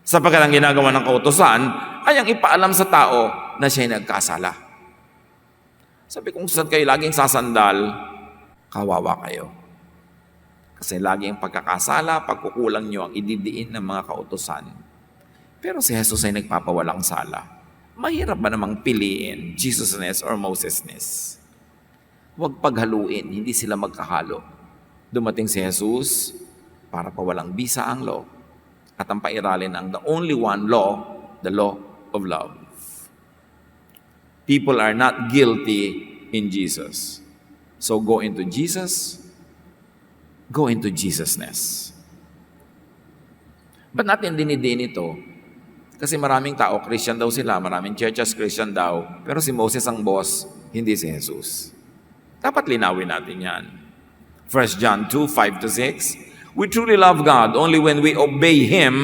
Sapagkat ang ginagawa ng kautusan ay ang ipaalam sa tao na siya'y nagkasala. Sabi kung saan kayo laging sasandal, kawawa kayo. Kasi lagi ang pagkakasala, pagkukulang nyo ang ididiin ng mga kautusan. Pero si Jesus ay nagpapawalang sala. Mahirap ba namang piliin Jesusness or Mosesness? Huwag paghaluin, hindi sila magkahalo. Dumating si Jesus para pawalang bisa ang law at ang pairalin ang the only one law, the law of love. People are not guilty in Jesus. So go into Jesus, go into Jesusness. Ba't natin dinidiin ito? Kasi maraming tao, Christian daw sila, maraming churches Christian daw, pero si Moses ang boss, hindi si Jesus. Dapat linawin natin yan. 1 John 2, 5-6, we truly love God only when we obey Him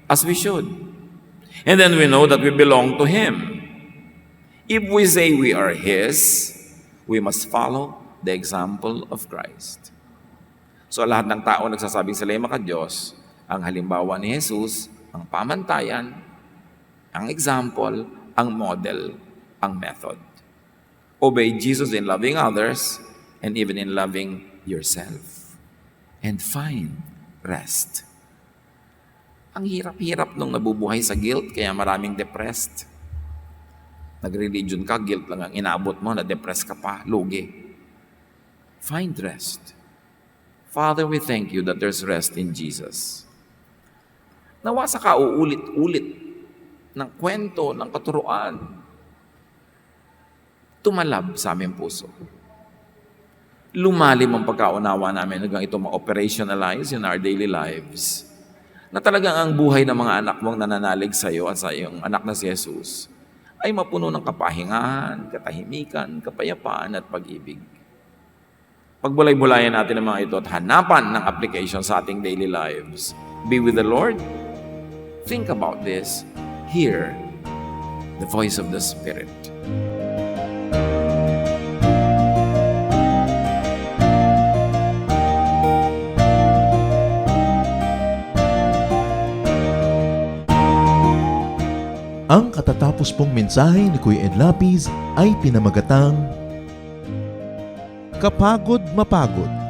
as we should. And then we know that we belong to Him. If we say we are His, we must follow the example of Christ. So lahat ng tao nagsasabing sila ay maka-Diyos, ang halimbawa ni Jesus, ang pamantayan, ang example, ang model, ang method. Obey Jesus in loving others and even in loving yourself. And find rest. Ang hirap-hirap nung nabubuhay sa guilt, kaya maraming depressed. Nag-religion ka, guilt lang ang inabot mo, na-depress ka pa, lugi. Find rest. Father, we thank you that there's rest in Jesus. Nawa sa kauulit-ulit ng kwento, ng katuruan, tumalab sa aming puso. Lumalim ang pagkaunawa namin hanggang ito ma-operationalize in our daily lives. Na talagang ang buhay ng mga anak mong nananalig sa iyo at sa iyong anak na si Jesus ay mapuno ng kapahingahan, katahimikan, kapayapaan at pag-ibig. Pagbulay-bulayan natin ang mga ito at hanapan ng application sa ating daily lives. Be with the Lord. Think about this. Hear the voice of the Spirit. Ang katatapos pong mensahe ni Kuya Ed Lapid ay pinamagatang Kapagod Mapagod.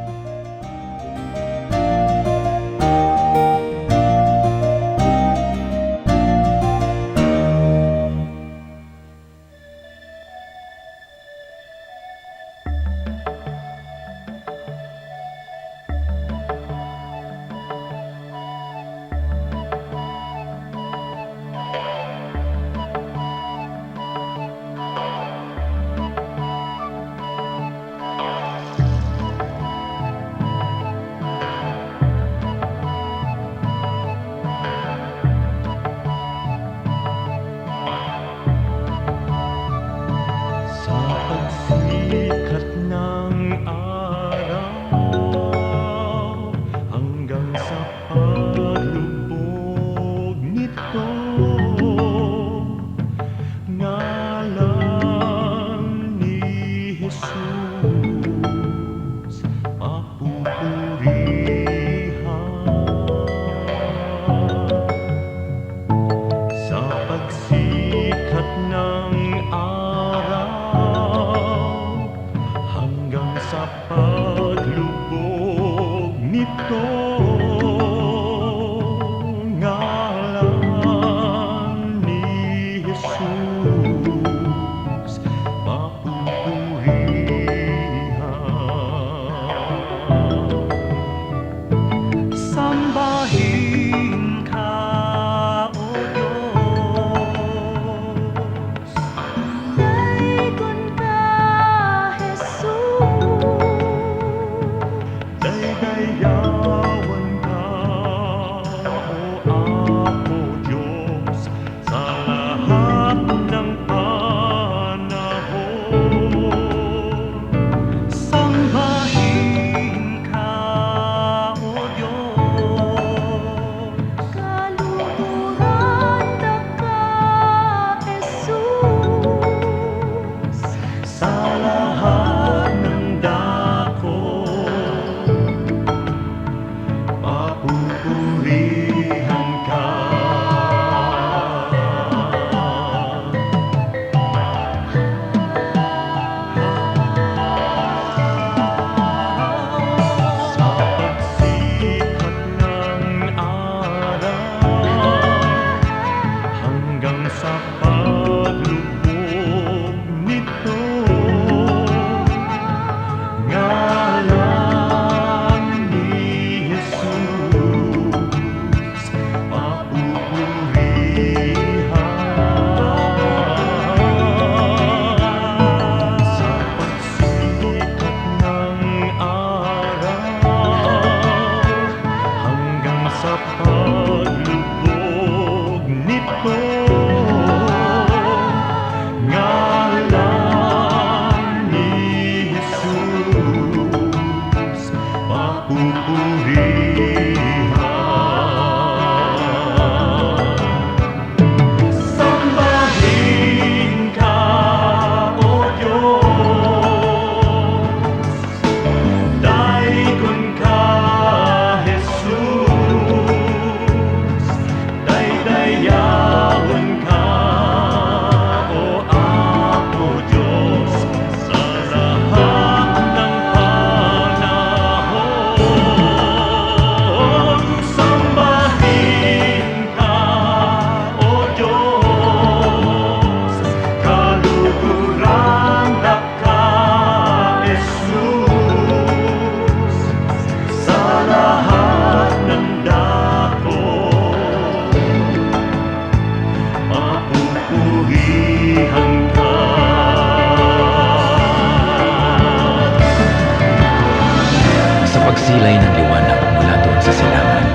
Sumisilay ng liwanag mula doon sa silangan.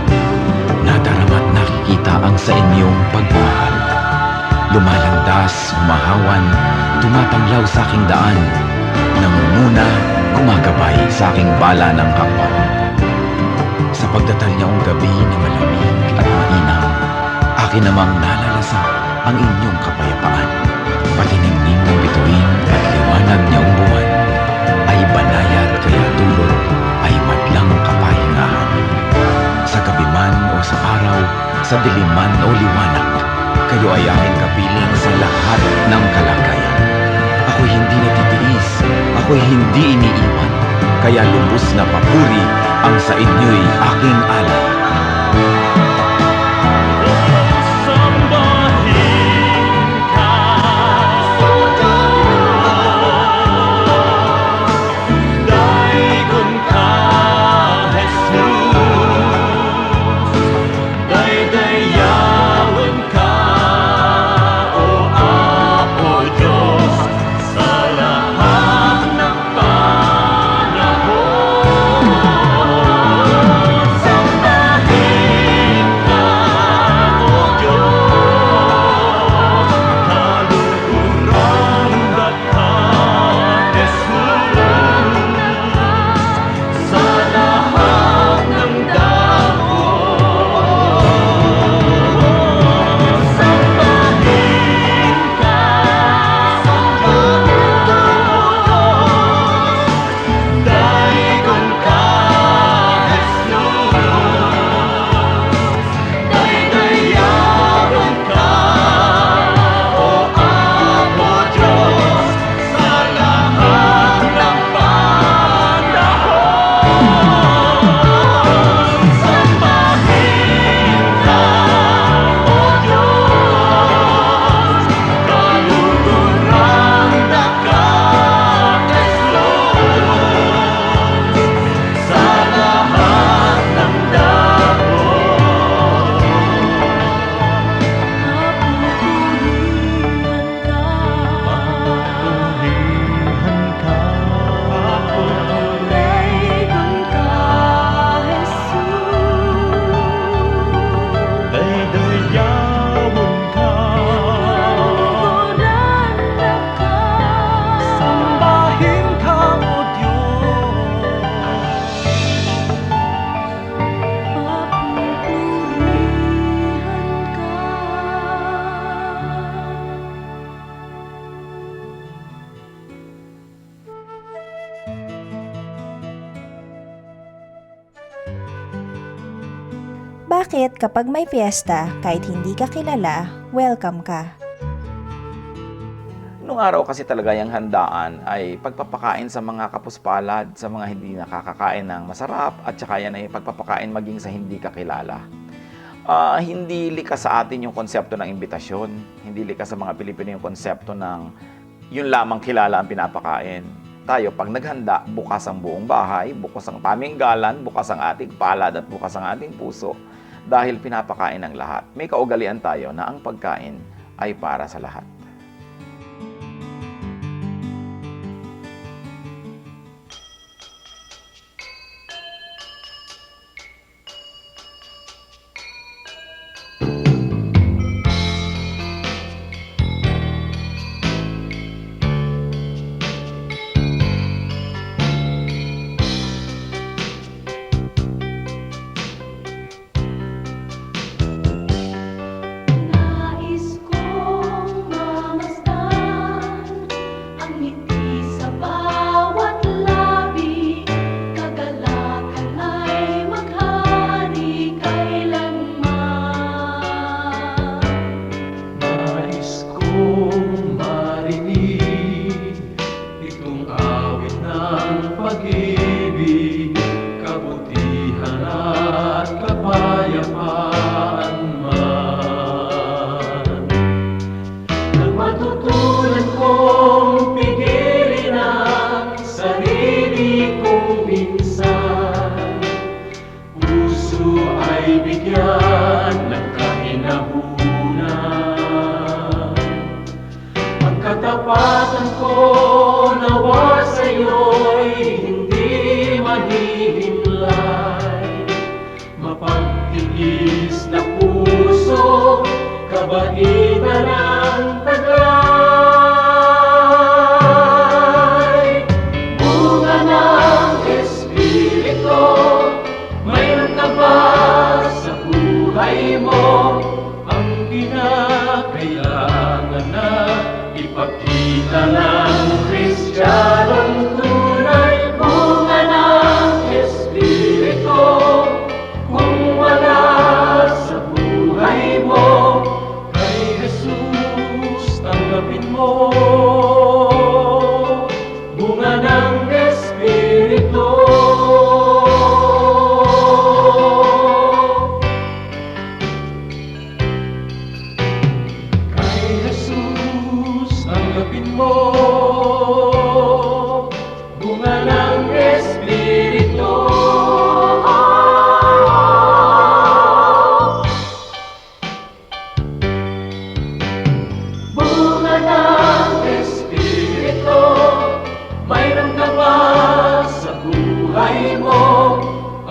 Nadarama't nakikita ang sa inyong pagmamahal. Lumalandas, humahawan, tumatanglaw sa aking daan. Nangunguna, gumagabay sa aking bala ng hakbang. Sa pagdatalyaong gabi na malamig at mainam, akin namang nalalasap ang inyong kapayapaan. Pati ningning ng bituin at liwanag niyong buwan ay banayad kaya dulot ay madlang kapahingahan. Sa gabi man o sa araw, sa dilim man o liwanag, kayo ay aking kapiling sa lahat ng kalagayan. Ako'y hindi natitiis, ako'y hindi iniiwan, kaya lubos na papuri ang sa inyo'y aking alay. Bakit kapag may piyesta, kahit hindi ka kilala, welcome ka? Nung araw kasi talaga yung handaan ay pagpapakain sa mga kapuspalad, sa mga hindi nakakakain ng masarap, at saka yan ay pagpapakain maging sa hindi kakilala. Hindi likas sa atin yung konsepto ng imbitasyon. Hindi likas sa mga Pilipino yung konsepto ng yun lamang kilala ang pinapakain. Tayo, pag naghanda, bukas ang buong bahay, bukas ang paminggalan, bukas ang ating palad at bukas ang ating puso dahil pinapakain ng lahat. May kaugalian tayo na ang pagkain ay para sa lahat. Nais kong mamasdan ang ngiti sa bawat labi, kagalakan ay maghari kailanman. Nais kong marinig itong awit ng pag-ibig, kabutihan at kapayapaan man. Nang matutunan kong pigilin ang sarili kong minsan, puso ay bigyan ng kahinahunan. Ang katapatan ko nawa sa'yo'y hindi mahihinla. mapagtiis na puso, kabaitan ang taglay. Bunga ng Espiritu, mayroon ka ba sa buhay mo? Ang kinakailangan na ipakita ng Kristiyanong tunay. Bunga ng Espiritu, kung wala sa buhay mo, kay Jesus tanggapin mo. Bunga ng Espiritu. Kay Jesus tanggapin mo. Bunga ng Espiritu. Bunga ng Espiritu, mayroon ka ba sa buhay mo?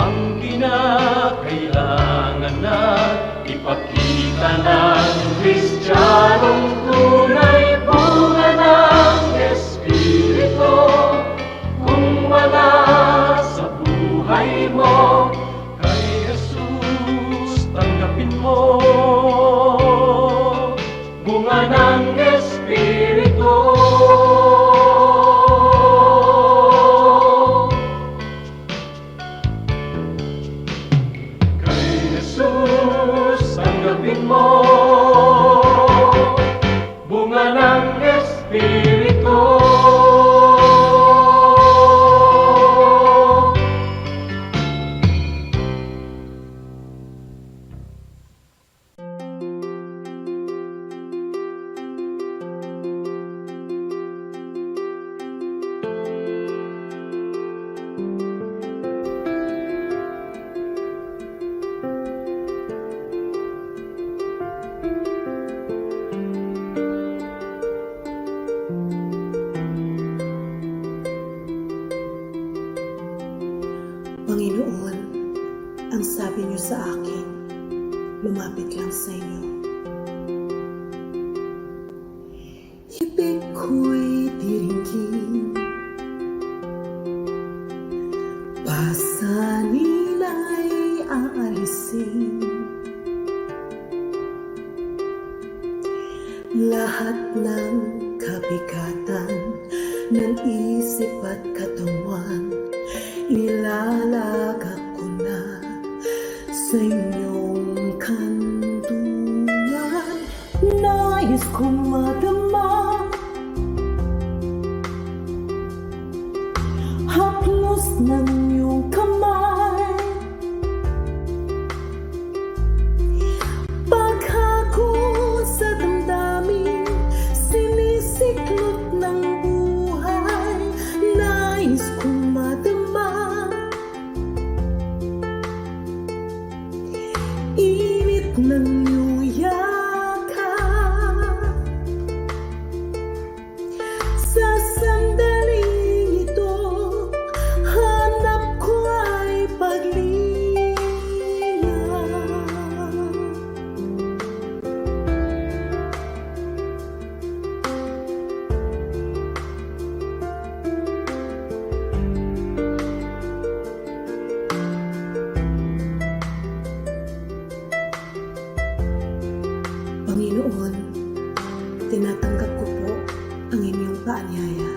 Ang kinakailangan na ipakita ng Kristiyanong tunay. Bunga ng Espiritu, kung wala sa buhay mo, kay Jesus tanggapin mo. Bunga ng Espiritu. Kay Jesus tanggapin mo. Bunga ng Espiritu. Panginoon, ang sabi niyo sa akin, lumapit lang sa inyo. Ibig ko'y diringgin, pasanin ay aalisin. Lahat ng kabigatan ng isip at katawan, ilalagak ko na sa inyong kanlungan. Nais kong madama haplos ng iyong kamay. Paghako sa damdamin, sinisiklot ng buhay. Nais kong madama init ng iyong yakap. Sa sandaling ito, hanap ko ay paglingaw. Panginoon, tinatanggap ko po ang inyong paanyaya.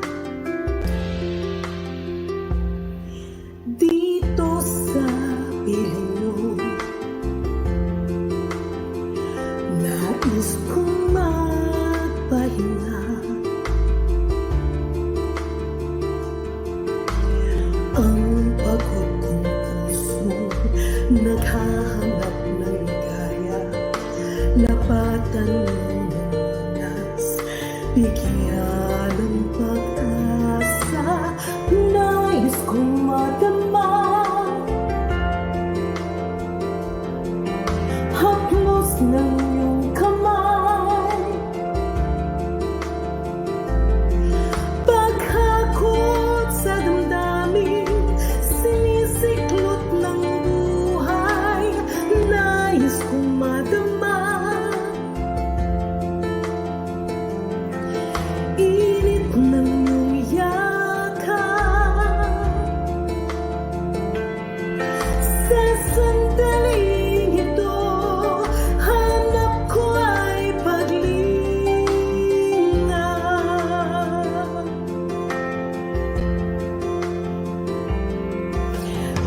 Dito sa piling niyo, nais kong magpahinga. Ang pagod kong puso, naghahanap ng ligaya. Lapatan ng lunas, bigyan ng pag-asa. Nais kong madama haplos ng iyong kamay. Paghakot sa damdamin, sinisiklot ng buhay.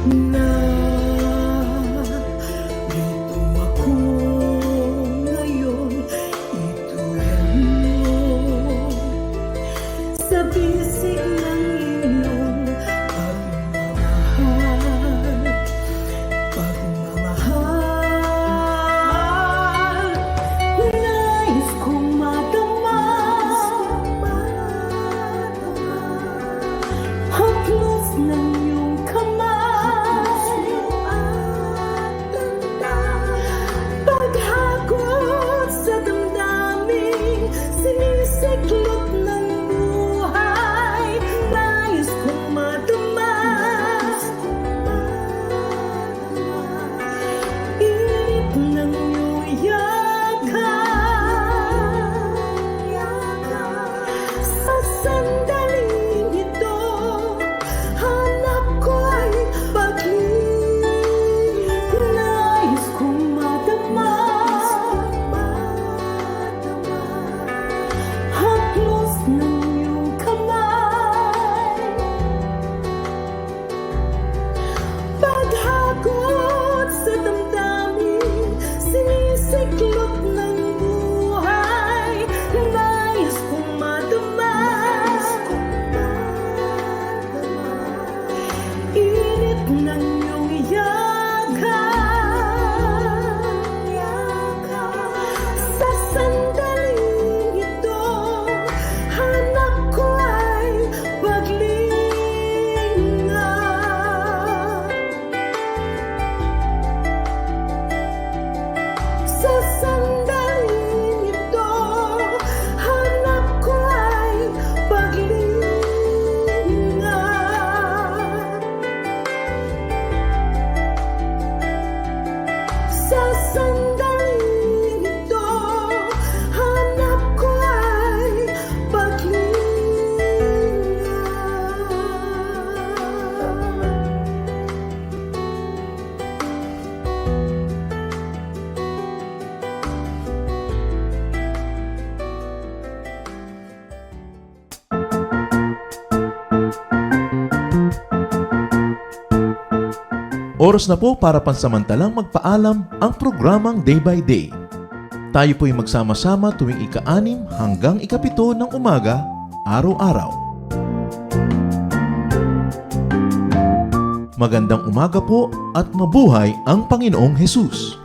Narito ako ngayon, ituloy mo sa bisig ng iyong pagmamahal. Nais kong madama haplos ng iyong kamay, paghagot sa damdamin, sinisiklop ng buhay. Nais kong madama init ng iyong yakap. Sa sandaling ito, hanap ko'y pag-ibig. Nais kong madama haplos ng iyong kamay, paghagot sa damdamin, sinisiklop ng buhay. Nais kong madama init ng iyong yakap. Sa sandaling ito, hanap ko ay paglinga. Sa sandaling ito, hanap ko ay paglinga. Sa sandaling ito, hanap ko ay paglinga. Oras na po para pansamantalang magpaalam ang programang Day by Day. Tayo po'y magsama-sama tuwing ika-6 hanggang ika-7 ng umaga, araw-araw. Magandang umaga po at mabuhay ang Panginoong Hesus!